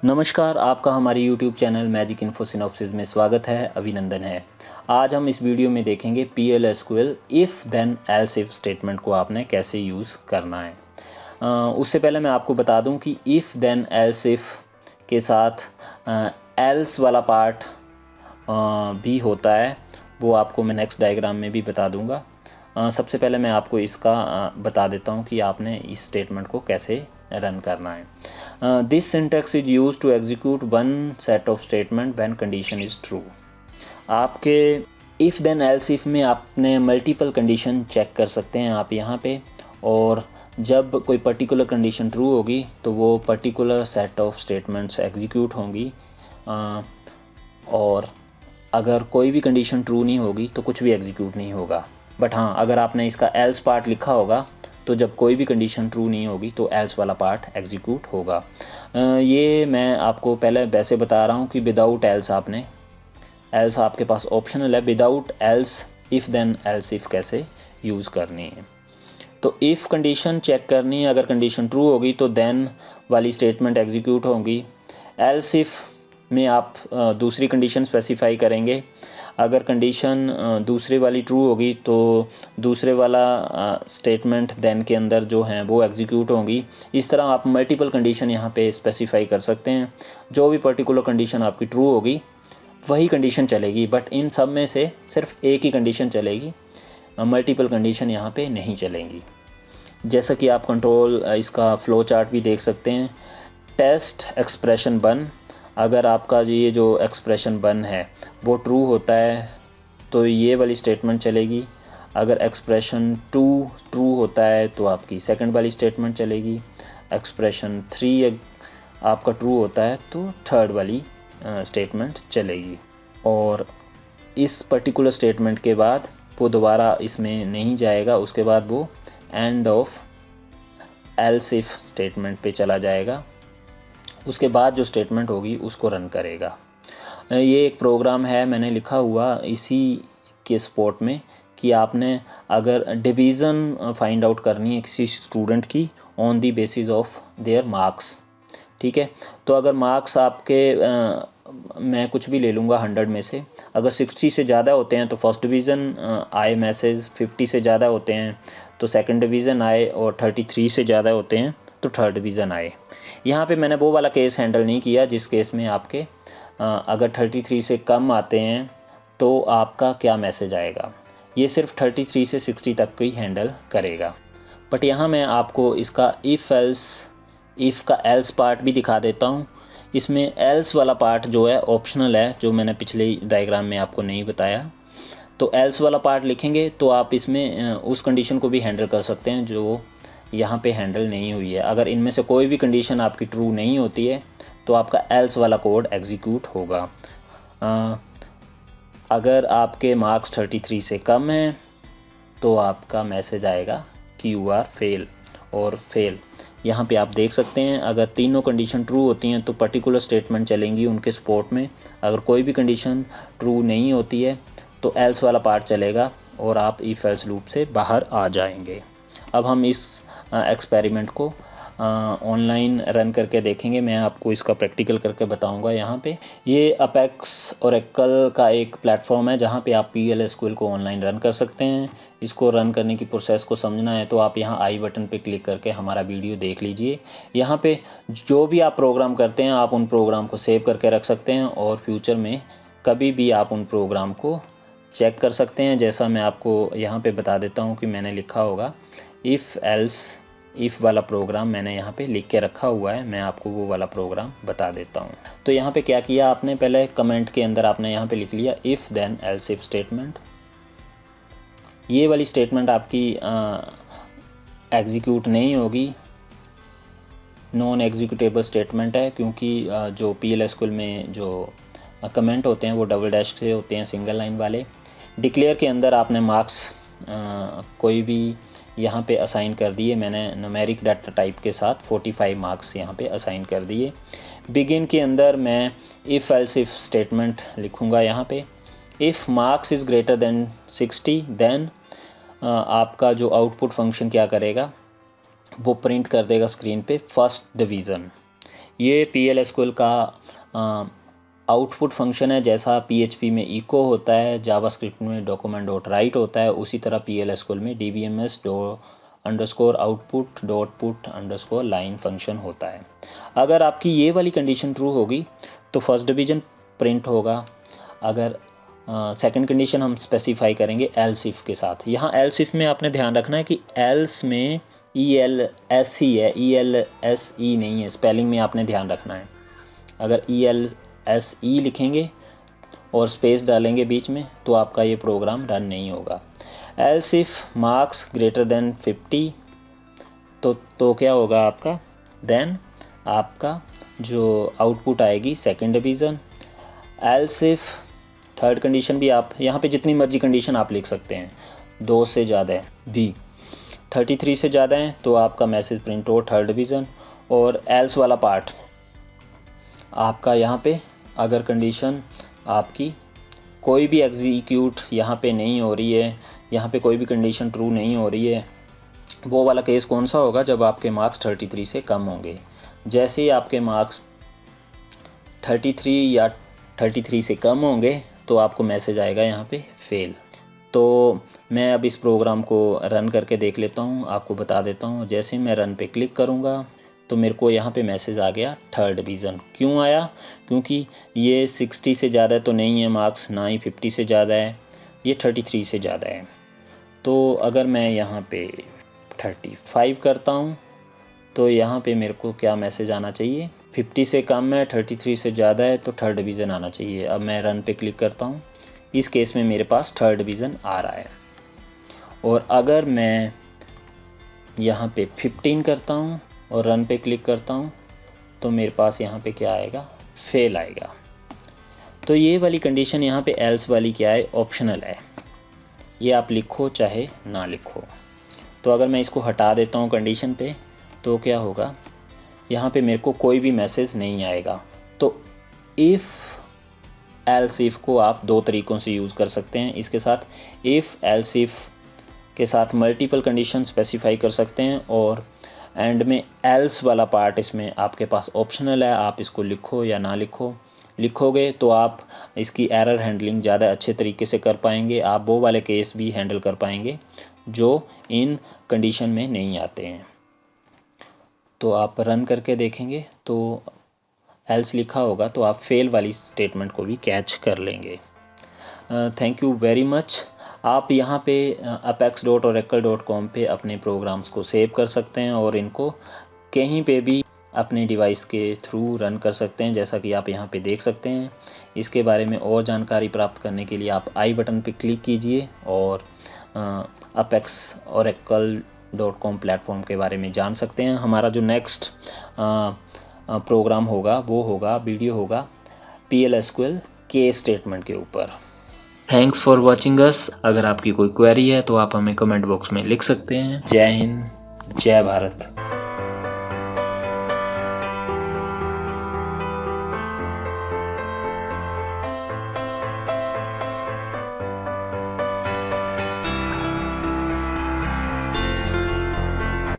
नमस्कार, आपका हमारे YouTube channel magic info synopsis में स्वागत है। अभिनंदन है। आज हम इस वीडियो में देखेंगे PL/SQL if then else if statement को आपने कैसे यूज़ करना है। उससे पहले मैं आपको बता दूं कि इफ़ देन एल्स इफ के साथ एल्स वाला पार्ट भी होता है, वो आपको मैं नेक्स्ट डायग्राम में भी बता दूंगा। सबसे पहले मैं आपको इसका बता देता हूं कि आपने इस स्टेटमेंट को कैसे रन करना है। This syntax is use to execute one set of statement when condition is true. आपके इफ़ देन एल्स इफ में आपने मल्टीपल कंडीशन चेक कर सकते हैं आप यहाँ पे, और जब कोई पर्टिकुलर कंडीशन ट्रू होगी तो वो particular set of statements execute होंगी, और अगर कोई भी कंडीशन ट्रू नहीं होगी तो कुछ भी एग्जीक्यूट नहीं होगा। बट हाँ, अगर आपने इसका एल्स पार्ट लिखा होगा तो जब कोई भी कंडीशन ट्रू नहीं होगी तो एल्स वाला पार्ट एग्जीक्यूट होगा। ये मैं आपको पहले वैसे बता रहा हूँ कि विदाउट एल्स एल्स आपके पास ऑप्शनल है। Without else if then else if कैसे यूज़ करनी है। तो इफ़ कंडीशन चेक करनी है, अगर कंडीशन ट्रू होगी तो देन वाली स्टेटमेंट एग्जीक्यूट होगी। एल्स इफ़ में आप दूसरी कंडीशन स्पेसिफाई करेंगे। अगर कंडीशन दूसरे वाली ट्रू होगी तो दूसरे वाला स्टेटमेंट देन के अंदर जो हैं वो एग्जीक्यूट होंगी। इस तरह आप मल्टीपल कंडीशन यहाँ पे स्पेसिफाई कर सकते हैं। जो भी पर्टिकुलर कंडीशन आपकी ट्रू होगी वही कंडीशन चलेगी, बट इन सब में से सिर्फ एक ही कंडीशन चलेगी, मल्टीपल कंडीशन यहाँ पे नहीं चलेंगी। जैसा कि आप कंट्रोल इसका फ्लो चार्ट भी देख सकते हैं। टेस्ट एक्सप्रेशन 1, अगर आपका ये जो एक्सप्रेशन 1 है वो ट्रू होता है तो ये वाली स्टेटमेंट चलेगी। अगर एक्सप्रेशन 2 ट्रू होता है तो आपकी सेकंड वाली स्टेटमेंट चलेगी। एक्सप्रेशन 3 आपका ट्रू होता है तो थर्ड वाली स्टेटमेंट चलेगी। और इस पर्टिकुलर स्टेटमेंट के बाद वो दोबारा इसमें नहीं जाएगा, उसके बाद वो end of else if statement पे चला जाएगा। उसके बाद जो स्टेटमेंट होगी उसको रन करेगा। ये एक प्रोग्राम है मैंने लिखा हुआ इसी के सपोर्ट में कि आपने अगर डिवीज़न फाइंड आउट करनी है किसी स्टूडेंट की on the basis of their marks, ठीक है। तो अगर मार्क्स आपके मैं कुछ भी ले लूँगा 100 में से, अगर 60 से ज़्यादा होते हैं तो फर्स्ट डिवीज़न आए मैसेज, 50 से ज़्यादा होते हैं तो सेकंड डिवीज़न आए, और 33 से ज़्यादा होते हैं तो थर्ड डिवीज़न आए। यहाँ पे मैंने वो वाला केस हैंडल नहीं किया जिस केस में आपके अगर 33 से कम आते हैं तो आपका क्या मैसेज आएगा। ये सिर्फ 33 से 60 तक को ही हैंडल करेगा। बट यहाँ मैं आपको इसका इफ़ का एल्स पार्ट भी दिखा देता हूँ। इसमें एल्स वाला पार्ट जो है ऑप्शनल है, जो मैंने पिछले डायग्राम में आपको नहीं बताया। तो एल्स वाला पार्ट लिखेंगे तो आप इसमें उस कंडीशन को भी हैंडल कर सकते हैं जो यहाँ पे हैंडल नहीं हुई है। अगर इनमें से कोई भी कंडीशन आपकी ट्रू नहीं होती है तो आपका एल्स वाला कोड एग्जीक्यूट होगा। अगर आपके मार्क्स 33 से कम हैं तो आपका मैसेज आएगा कि यू आर फेल और फेल। यहाँ पे आप देख सकते हैं अगर तीनों कंडीशन ट्रू होती हैं तो पर्टिकुलर स्टेटमेंट चलेंगी उनके सपोर्ट में। अगर कोई भी कंडीशन ट्रू नहीं होती है तो एल्स वाला पार्ट चलेगा और आप इफ एल्स लूप से बाहर आ जाएंगे। अब हम इस एक्सपेरिमेंट को ऑनलाइन रन करके देखेंगे। मैं आपको इसका प्रैक्टिकल करके बताऊंगा। यहाँ पे ये अपेक्स ओरेकल का एक प्लेटफॉर्म है जहाँ पे आप PL/SQL को ऑनलाइन रन कर सकते हैं। इसको रन करने की प्रोसेस को समझना है तो आप यहाँ आई बटन पे क्लिक करके हमारा वीडियो देख लीजिए। यहाँ पे जो भी आप प्रोग्राम करते हैं आप उन प्रोग्राम को सेव करके रख सकते हैं और फ्यूचर में कभी भी आप उन प्रोग्राम को चेक कर सकते हैं। जैसा मैं आपको यहाँ पे बता देता हूँ कि मैंने लिखा होगा इफ़ वाला प्रोग्राम मैंने यहाँ पे लिख के रखा हुआ है। मैं आपको वो वाला प्रोग्राम बता देता हूँ। तो यहाँ पे क्या किया आपने, पहले कमेंट के अंदर आपने यहाँ पे लिख लिया if then else if statement. ये वाली स्टेटमेंट आपकी एग्जीक्यूट नहीं होगी, नॉन एग्जीक्यूटेबल स्टेटमेंट है, क्योंकि जो PL/SQL में जो कमेंट होते हैं वो डबल डैश से होते हैं, सिंगल लाइन वाले। डिक्लेयर के अंदर आपने मार्क्स कोई भी यहाँ पे असाइन कर दिए। मैंने न्यूमेरिक डाटा टाइप के साथ 45 मार्क्स यहाँ पे असाइन कर दिए। बिगिन के अंदर मैं इफ़ एल्स इफ स्टेटमेंट लिखूँगा। यहाँ पे if marks is greater than 60 then आपका जो आउटपुट फंक्शन क्या करेगा वो प्रिंट कर देगा स्क्रीन पे फर्स्ट डिवीज़न। ये PL/SQL का आउटपुट फंक्शन है। जैसा PHP में इको होता है, जावास्क्रिप्ट में document.write होता है, उसी तरह PL/SQL में DBMS _output.put_line फंक्शन होता है। अगर आपकी ये वाली कंडीशन ट्रू होगी तो फर्स्ट डिवीज़न प्रिंट होगा। अगर सेकंड कंडीशन हम स्पेसिफाई करेंगे एल्स इफ़ के साथ। यहाँ एल्स इफ़ में आपने ध्यान रखना है कि एल्स में ELSE है, ELSE नहीं है। स्पेलिंग में आपने ध्यान रखना है। अगर ELSE लिखेंगे और स्पेस डालेंगे बीच में तो आपका ये प्रोग्राम रन नहीं होगा। Else if marks greater than 50 तो क्या होगा आपका, देन आपका जो आउटपुट आएगी second division. Else if third condition भी आप यहाँ पे जितनी मर्जी कंडीशन आप लिख सकते हैं, 2 से ज़्यादा है भी, 33 से ज़्यादा है तो आपका मैसेज प्रिंट हो थर्ड डिवीज़न। और एल्स वाला पार्ट आपका यहाँ पे अगर कंडीशन आपकी कोई भी एग्जीक्यूट यहाँ पे नहीं हो रही है, यहाँ पे कोई भी कंडीशन ट्रू नहीं हो रही है, वो वाला केस कौन सा होगा, जब आपके मार्क्स 33 से कम होंगे। जैसे ही आपके मार्क्स 33 या 33 से कम होंगे तो आपको मैसेज आएगा यहाँ पे फेल। तो मैं अब इस प्रोग्राम को रन करके देख लेता हूँ, आपको बता देता हूँ। जैसे मैं रन पे क्लिक करूँगा तो मेरे को यहाँ पे मैसेज आ गया थर्ड डिवीज़न। क्यों आया, क्योंकि ये 60 से ज़्यादा तो नहीं है मार्क्स, ना ही 50 से ज़्यादा है, ये 33 से ज़्यादा है। तो अगर मैं यहाँ पे 35 करता हूँ तो यहाँ पे मेरे को क्या मैसेज आना चाहिए, 50 से कम है, 33 से ज़्यादा है तो थर्ड डिवीज़न आना चाहिए। अब मैं रन पे क्लिक करता हूँ, इस केस में मेरे पास थर्ड डिवीज़न आ रहा है। और अगर मैं यहाँ पे 15 करता हूँ और रन पे क्लिक करता हूँ तो मेरे पास यहाँ पे क्या आएगा, फेल आएगा। तो ये वाली कंडीशन यहाँ पे एल्स वाली क्या है, ऑप्शनल है, ये आप लिखो चाहे ना लिखो। तो अगर मैं इसको हटा देता हूँ कंडीशन पे तो क्या होगा, यहाँ पे मेरे को कोई भी मैसेज नहीं आएगा। तो इफ़ एल्स इफ़ को आप दो तरीक़ों से यूज़ कर सकते हैं। इसके साथ इफ़ एल्स इफ़ के साथ मल्टीपल कंडीशन स्पेसिफाई कर सकते हैं, और एंड में एल्स वाला पार्ट इसमें आपके पास ऑप्शनल है, आप इसको लिखो या ना लिखो। लिखोगे तो आप इसकी एरर हैंडलिंग ज़्यादा अच्छे तरीके से कर पाएंगे, आप वो वाले केस भी हैंडल कर पाएंगे जो इन कंडीशन में नहीं आते हैं। तो आप रन करके देखेंगे तो एल्स लिखा होगा तो आप फेल वाली स्टेटमेंट को भी कैच कर लेंगे। Thank you very much. आप यहाँ पे apex.oracle.com पे अपने प्रोग्राम्स को सेव कर सकते हैं और इनको कहीं पे भी अपने डिवाइस के थ्रू रन कर सकते हैं, जैसा कि आप यहाँ पे देख सकते हैं। इसके बारे में और जानकारी प्राप्त करने के लिए आप आई बटन पे क्लिक कीजिए और apex.oracle.com प्लेटफॉर्म के बारे में जान सकते हैं। हमारा जो नेक्स्ट प्रोग्राम होगा वो होगा, वीडियो होगा PL/SQL केस स्टेटमेंट के ऊपर। Thanks for watching us. अगर आपकी कोई क्वेरी है तो आप हमें कमेंट बॉक्स में लिख सकते हैं। जय हिंद, जय भारत।